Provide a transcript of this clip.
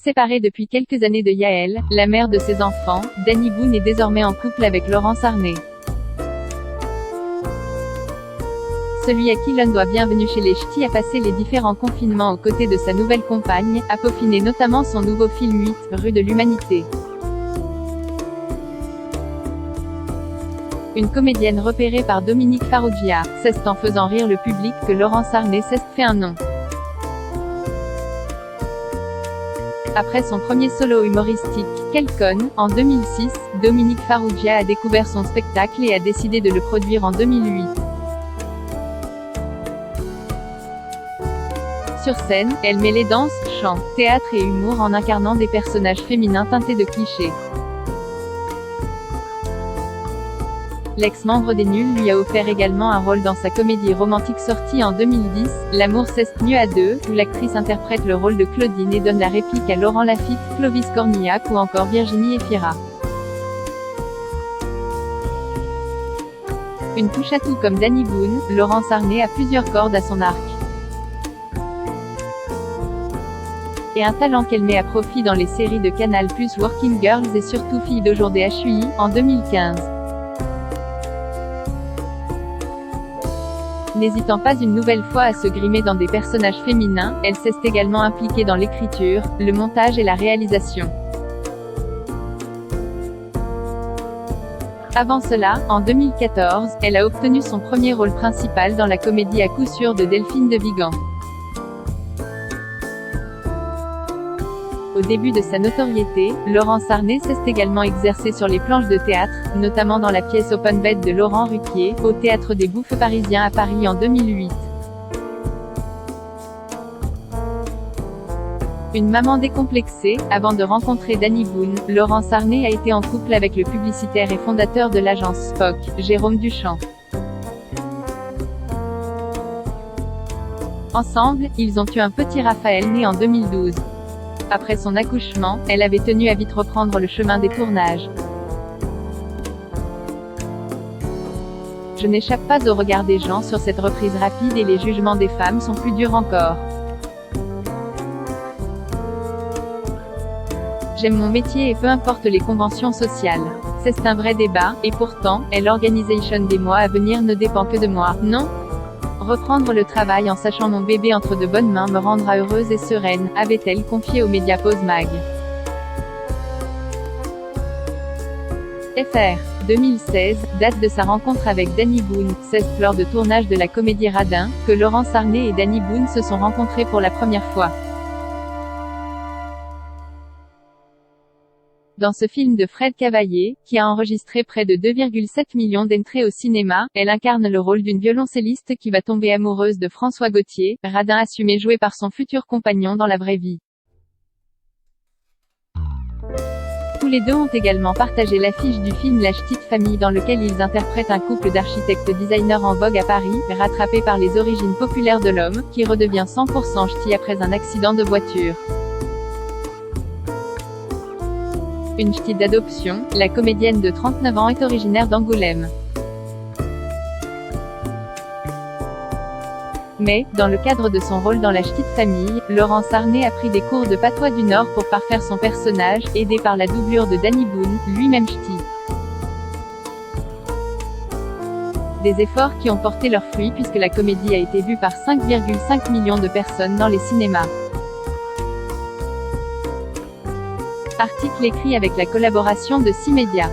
Séparée depuis quelques années de Yael, la mère de ses enfants, Dany Boon est désormais en couple avec Laurence Arnay. Celui à qui l'on doit Bienvenue chez les Ch'tis a passé les différents confinements aux côtés de sa nouvelle compagne, a peaufiné notamment son nouveau film 8, Rue de l'Humanité. Une comédienne repérée par Dominique Farrugia, c'est en faisant rire le public que Laurence Arnay s'est fait un nom. Après son premier solo humoristique, Quelle conne, en 2006, Dominique Farrugia a découvert son spectacle et a décidé de le produire en 2008. Sur scène, elle mêlait danse, chant, théâtre et humour en incarnant des personnages féminins teintés de clichés. L'ex-membre des Nuls lui a offert également un rôle dans sa comédie romantique sortie en 2010, L'amour c'est mieux à deux, où l'actrice interprète le rôle de Claudine et donne la réplique à Laurent Lafitte, Clovis Cornillac ou encore Virginie Efira. Une touche à tout comme Dany Boon, Laurence Arnay a plusieurs cordes à son arc. Et un talent qu'elle met à profit dans les séries de Canal+, Working Girls et surtout Filles d'aujourd'hui HUI, en 2015. N'hésitant pas une nouvelle fois à se grimer dans des personnages féminins, elle s'est également impliquée dans l'écriture, le montage et la réalisation. Avant cela, en 2014, elle a obtenu son premier rôle principal dans la comédie À coup sûr de Delphine de Vigan. Au début de sa notoriété, Laurence Arnay s'est également exercée sur les planches de théâtre, notamment dans la pièce Open Bed de Laurent Ruquier, au Théâtre des Bouffes parisiens à Paris en 2008. Une maman décomplexée, avant de rencontrer Dany Boon, Laurence Arnay a été en couple avec le publicitaire et fondateur de l'agence Spock, Jérôme Duchamp. Ensemble, ils ont eu un petit Raphaël né en 2012. Après son accouchement, elle avait tenu à vite reprendre le chemin des tournages. Je n'échappe pas au regard des gens sur cette reprise rapide et les jugements des femmes sont plus durs encore. J'aime mon métier et peu importe les conventions sociales. C'est un vrai débat, et pourtant, l'organisation des mois à venir ne dépend que de moi, non ? Reprendre le travail en sachant mon bébé entre de bonnes mains me rendra heureuse et sereine, avait-elle confié au média Pause Mag. FR. 2016, date de sa rencontre avec Dany Boon, c'est lors de tournage de la comédie Radin, que Laurence Arnay et Dany Boon se sont rencontrés pour la première fois. Dans ce film de Fred Cavaillé, qui a enregistré près de 2,7 millions d'entrées au cinéma, elle incarne le rôle d'une violoncelliste qui va tomber amoureuse de François Gauthier, Radin assumé joué par son futur compagnon dans la vraie vie. Tous les deux ont également partagé l'affiche du film La Ch'tite Famille dans lequel ils interprètent un couple d'architectes-designers en vogue à Paris, rattrapé par les origines populaires de l'homme, qui redevient 100% ch'ti après un accident de voiture. Une ch'ti d'adoption, la comédienne de 39 ans est originaire d'Angoulême. Mais, dans le cadre de son rôle dans La Ch'tite Famille, Laurence Arnay a pris des cours de patois du Nord pour parfaire son personnage, aidée par la doublure de Dany Boon, lui-même ch'ti. Des efforts qui ont porté leurs fruits puisque la comédie a été vue par 5,5 millions de personnes dans les cinémas. Article écrit avec la collaboration de 6 médias.